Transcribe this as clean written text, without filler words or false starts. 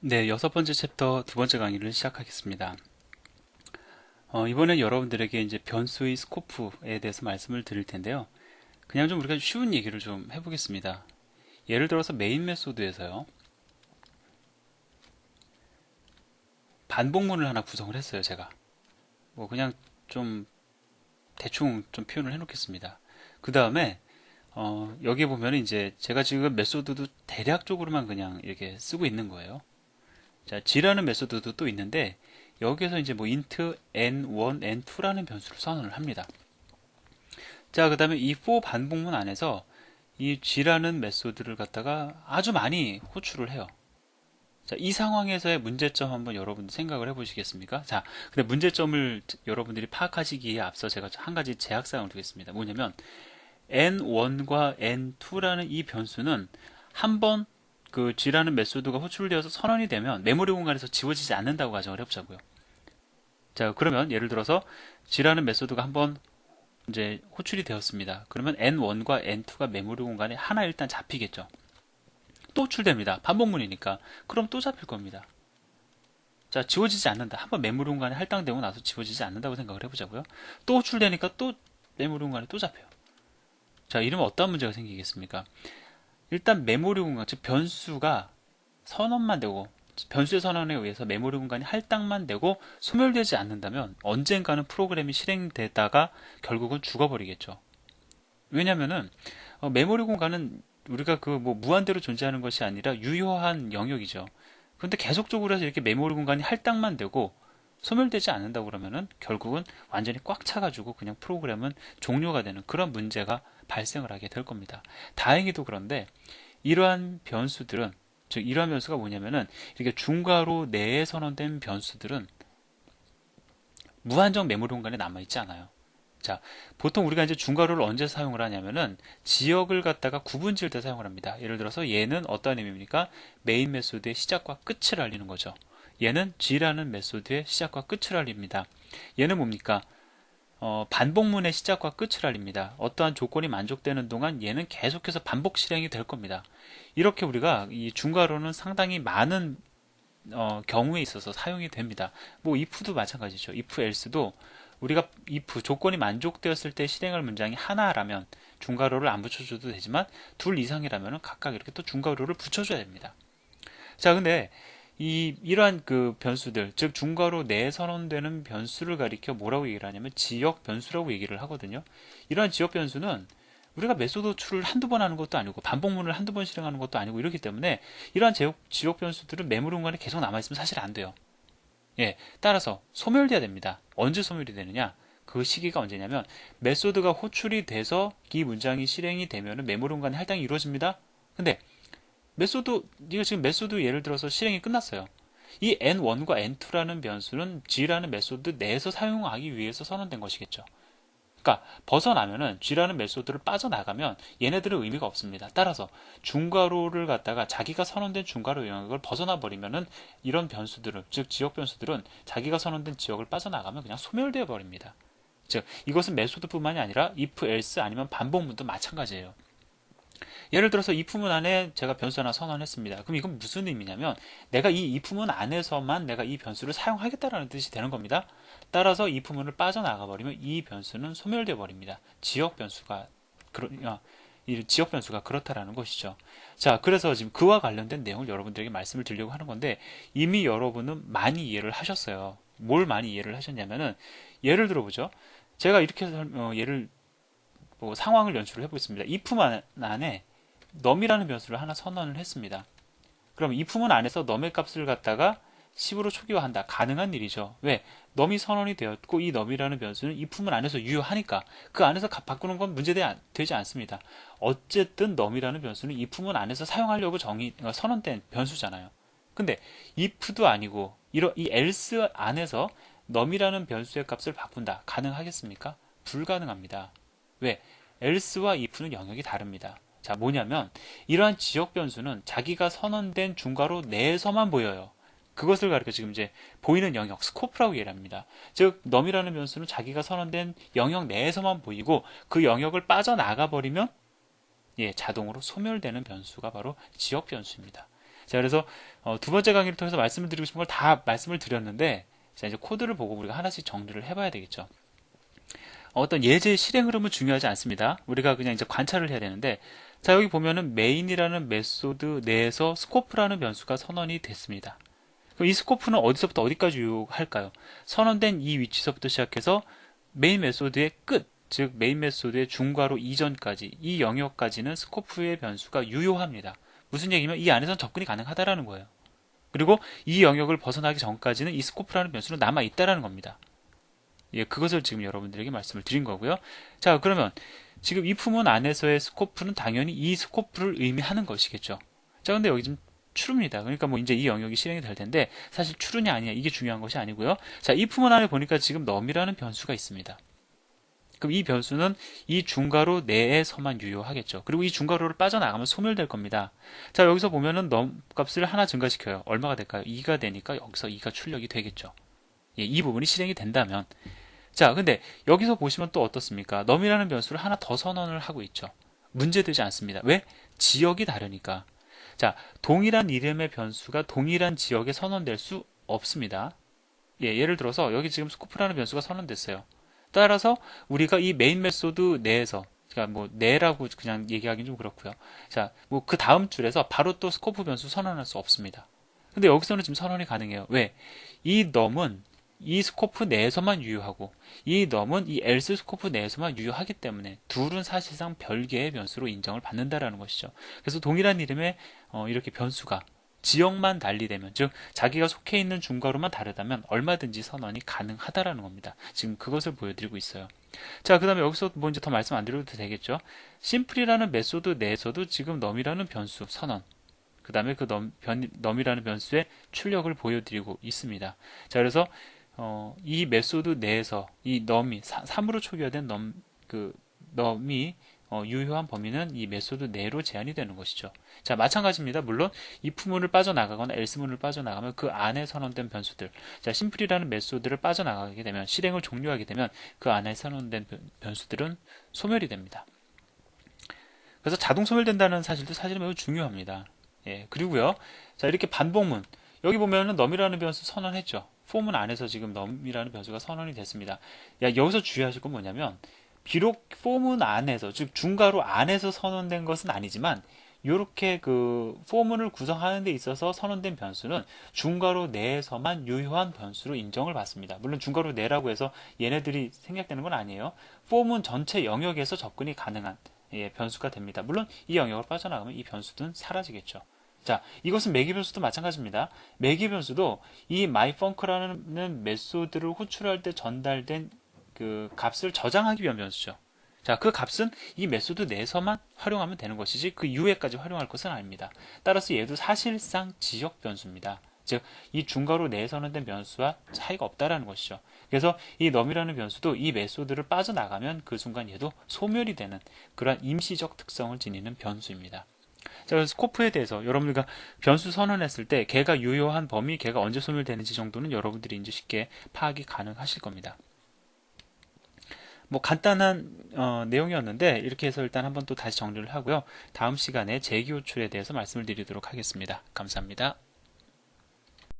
네, 여섯 번째 챕터 두 번째 강의를 시작하겠습니다. 이번엔 여러분들에게 이제 변수의 스코프에 대해서 말씀을 드릴 텐데요. 그냥 좀 우리가 쉬운 얘기를 좀 해보겠습니다. 예를 들어서 메인 메소드에서요. 반복문을 하나 구성을 했어요, 제가. 뭐 그냥 좀 대충 좀 표현을 해놓겠습니다. 그 다음에 여기 보면 이제 제가 지금 메소드도 대략적으로만 그냥 이렇게 쓰고 있는 거예요. 자, G라는 메소드도 또 있는데 여기에서 이제 뭐 int n1, n2라는 변수를 선언을 합니다. 자, 그 다음에 이 for 반복문 안에서 이 G라는 메소드를 갖다가 아주 많이 호출을 해요. 자, 이 상황에서의 문제점 한번 여러분들 생각을 해보시겠습니까? 자, 근데 문제점을 여러분들이 파악하시기에 앞서 제가 한 가지 제약사항을 두겠습니다. 뭐냐면 n1과 n2라는 이 변수는 한번 그 G라는 메소드가 호출되어서 선언이 되면 메모리 공간에서 지워지지 않는다고 가정을 해보자고요. 자, 그러면 예를 들어서 G라는 메소드가 한번 이제 호출이 되었습니다. 그러면 N1과 N2가 메모리 공간에 하나 일단 잡히겠죠. 또 호출됩니다. 반복문이니까. 그럼 또 잡힐 겁니다. 자, 지워지지 않는다. 한번 메모리 공간에 할당되고 나서 지워지지 않는다고 생각을 해보자고요. 또 호출되니까 또 메모리 공간에 또 잡혀요. 자, 이러면 어떤 문제가 생기겠습니까? 일단 메모리 공간, 즉 변수가 선언만 되고 변수의 선언에 의해서 메모리 공간이 할당만 되고 소멸되지 않는다면 언젠가는 프로그램이 실행되다가 결국은 죽어버리겠죠. 왜냐면은 메모리 공간은 우리가 그 뭐 무한대로 존재하는 것이 아니라 유효한 영역이죠. 근데 계속적으로 해서 이렇게 메모리 공간이 할당만 되고 소멸되지 않는다고 그러면은 결국은 완전히 꽉 차가지고 그냥 프로그램은 종료가 되는 그런 문제가 발생을 하게 될 겁니다. 다행히도 그런데 이러한 변수들은 즉 이러한 변수가 뭐냐면은 이렇게 중괄호 내에 선언된 변수들은 무한정 메모리 공간에 남아있지 않아요. 자, 보통 우리가 이제 중괄호를 언제 사용을 하냐면은 지역을 갖다가 구분 지을 때 사용을 합니다. 예를 들어서 얘는 어떤 의미입니까? 메인 메소드의 시작과 끝을 알리는 거죠. 얘는 G라는 메소드의 시작과 끝을 알립니다. 얘는 뭡니까? 반복문의 시작과 끝을 알립니다. 어떠한 조건이 만족되는 동안 얘는 계속해서 반복 실행이 될 겁니다. 이렇게 우리가 이 중괄호는 상당히 많은 경우에 있어서 사용이 됩니다. 뭐 if도 마찬가지죠. if else도 우리가 if 조건이 만족되었을 때 실행할 문장이 하나라면 중괄호를 안 붙여줘도 되지만 둘 이상이라면 각각 이렇게 또 중괄호를 붙여줘야 됩니다. 자, 근데 이러한 그 변수들, 즉 중괄호 내에 선언되는 변수를 가리켜 뭐라고 얘기를 하냐면 지역 변수라고 얘기를 하거든요. 이러한 지역 변수는 우리가 메소드 호출을 한두 번 하는 것도 아니고 반복문을 한두 번 실행하는 것도 아니고 이렇기 때문에 이러한 지역 변수들은 메모리 공간에 계속 남아있으면 사실 안 돼요. 예, 따라서 소멸돼야 됩니다. 언제 소멸이 되느냐? 그 시기가 언제냐면 메소드가 호출이 돼서 이 문장이 실행이 되면 메모리 공간에 할당이 이루어집니다. 근데 메소드, 이거 지금 메소드 예를 들어서 실행이 끝났어요. 이 n1과 n2라는 변수는 g라는 메소드 내에서 사용하기 위해서 선언된 것이겠죠. 그러니까 벗어나면은 g라는 메소드를 빠져나가면 얘네들은 의미가 없습니다. 따라서 중괄호를 갖다가 자기가 선언된 중괄호 영역을 벗어나 버리면은 이런 변수들은 즉 지역 변수들은 자기가 선언된 지역을 빠져나가면 그냥 소멸되어 버립니다. 즉 이것은 메소드뿐만이 아니라 if else 아니면 반복문도 마찬가지예요. 예를 들어서 if문 안에 제가 변수 하나 선언했습니다. 그럼 이건 무슨 의미냐면 내가 이 if문 안에서만 내가 이 변수를 사용하겠다라는 뜻이 되는 겁니다. 따라서 if문을 빠져나가 버리면 이 변수는 소멸되어 버립니다. 이 지역 변수가 그렇다라는 것이죠. 자, 그래서 지금 그와 관련된 내용을 여러분들에게 말씀을 드리려고 하는 건데 이미 여러분은 많이 이해를 하셨어요. 뭘 많이 이해를 하셨냐면은 예를 들어보죠. 제가 이렇게 예를 뭐 상황을 연출을 해보겠습니다. if문 안에 num이라는 변수를 하나 선언을 했습니다. 그럼 if문 안에서 num의 값을 갖다가 10으로 초기화한다. 가능한 일이죠. 왜? num이 선언이 되었고 이 num이라는 변수는 if문 안에서 유효하니까 그 안에서 값 바꾸는 건 문제되지 않습니다. 어쨌든 num이라는 변수는 if문 안에서 사용하려고 선언된 변수잖아요. 근데 if도 아니고 이 else 안에서 num이라는 변수의 값을 바꾼다. 가능하겠습니까? 불가능합니다. 왜? else와 if는 영역이 다릅니다. 자, 뭐냐면 이러한 지역 변수는 자기가 선언된 중괄호 내에서만 보여요. 그것을 가리켜 지금 이제 보이는 영역, 스코프라고 얘기를 합니다. 즉, num이라는 변수는 자기가 선언된 영역 내에서만 보이고 그 영역을 빠져나가 버리면 자동으로 소멸되는 변수가 바로 지역 변수입니다. 자, 그래서 두 번째 강의를 통해서 말씀을 드리고 싶은 걸 다 말씀을 드렸는데, 자, 이제 코드를 보고 우리가 하나씩 정리를 해봐야 되겠죠. 어떤 예제 실행 흐름은 중요하지 않습니다. 우리가 그냥 이제 관찰을 해야 되는데, 자, 여기 보면은 메인이라는 메소드 내에서 스코프라는 변수가 선언이 됐습니다. 그럼 이 스코프는 어디서부터 어디까지 유효할까요? 선언된 이 위치서부터 시작해서 메인 메소드의 끝, 즉 메인 메소드의 중괄호 이전까지 이 영역까지는 스코프의 변수가 유효합니다. 무슨 얘기냐면 이 안에선 접근이 가능하다라는 거예요. 그리고 이 영역을 벗어나기 전까지는 이 스코프라는 변수는 남아 있다라는 겁니다. 예, 그것을 지금 여러분들에게 말씀을 드린 거고요. 자, 그러면 지금 이 품문 안에서의 스코프는 당연히 이 스코프를 의미하는 것이겠죠. 자, 근데 여기 좀 true입니다. 그러니까 뭐 이제 이 영역이 실행이 될 텐데 사실 true냐 아니냐 이게 중요한 것이 아니고요. 자, 이 품문 안에 보니까 지금 num이라는 변수가 있습니다. 그럼 이 변수는 이 중괄호 내에서만 유효하겠죠. 그리고 이 중괄호를 빠져나가면 소멸될 겁니다. 자, 여기서 보면은 num 값을 하나 증가시켜요. 얼마가 될까요? 2가 되니까 여기서 2가 출력이 되겠죠. 예, 이 부분이 실행이 된다면. 자, 근데 여기서 보시면 또 어떻습니까? num이라는 변수를 하나 더 선언을 하고 있죠. 문제되지 않습니다. 왜? 지역이 다르니까. 자, 동일한 이름의 변수가 동일한 지역에 선언될 수 없습니다. 예, 예를 들어서 여기 지금 스코프라는 변수가 선언됐어요. 따라서 우리가 이 메인 메소드 내에서, 그러니까 뭐 내라고 그냥 얘기하기는 좀 그렇고요. 자, 뭐 그 다음 줄에서 바로 또 스코프 변수 선언할 수 없습니다. 근데 여기서는 지금 선언이 가능해요. 왜? 이 num은 이 스코프 내에서만 유효하고 이 num은 이 else 스코프 내에서만 유효하기 때문에 둘은 사실상 별개의 변수로 인정을 받는다라는 것이죠. 그래서 동일한 이름의 이렇게 변수가 지역만 달리되면, 즉 자기가 속해 있는 중괄호만 다르다면 얼마든지 선언이 가능하다라는 겁니다. 지금 그것을 보여드리고 있어요. 자, 그 다음에 여기서 뭐 이제 더 말씀 안 드려도 되겠죠. 심플이라는 메소드 내에서도 지금 num이라는 변수 선언, 그 다음에 그 num이라는 변수의 출력을 보여드리고 있습니다. 자, 그래서 이 메소드 내에서 이 num이 3으로 초기화된 num이 유효한 범위는 이 메소드 내로 제한이 되는 것이죠. 자, 마찬가지입니다. 물론 if 문을 빠져나가거나 else 문을 빠져나가면 그 안에 선언된 변수들, 자, 심플이라는 메소드를 빠져나가게 되면, 실행을 종료하게 되면 그 안에 선언된 변수들은 소멸이 됩니다. 그래서 자동 소멸된다는 사실도 사실은 매우 중요합니다. 예, 그리고요. 자, 이렇게 반복문. 여기 보면은 num이라는 변수 선언했죠. for문 안에서 지금 num이라는 변수가 선언이 됐습니다. 야, 여기서 주의하실 건 뭐냐면, 비록 for문 안에서, 즉 중괄호 안에서 선언된 것은 아니지만, 이렇게 그 for문을 구성하는 데 있어서 선언된 변수는 중괄호 내에서만 유효한 변수로 인정을 받습니다. 물론 중괄호 내라고 해서 얘네들이 생략되는 건 아니에요. for문 전체 영역에서 접근이 가능한 변수가 됩니다. 물론 이 영역을 빠져나가면 이 변수는 사라지겠죠. 자, 이것은 매기 변수도 마찬가지입니다. 매기 변수도 이 myfunc라는 메소드를 호출할 때 전달된 그 값을 저장하기 위한 변수죠. 자, 그 값은 이 메소드 내에서만 활용하면 되는 것이지 그 이후에까지 활용할 것은 아닙니다. 따라서 얘도 사실상 지역 변수입니다. 즉, 이 중괄호 내에 선언된 변수와 차이가 없다라는 것이죠. 그래서 이 num이라는 변수도 이 메소드를 빠져나가면 그 순간 얘도 소멸이 되는 그러한 임시적 특성을 지니는 변수입니다. 자, 그래서 스코프에 대해서 여러분들과 변수 선언했을 때 걔가 유효한 범위, 걔가 언제 소멸되는지 정도는 여러분들이 이제 쉽게 파악이 가능하실 겁니다. 뭐 간단한 내용이었는데 이렇게 해서 일단 한번 또 다시 정리를 하고요. 다음 시간에 재기호출에 대해서 말씀을 드리도록 하겠습니다. 감사합니다.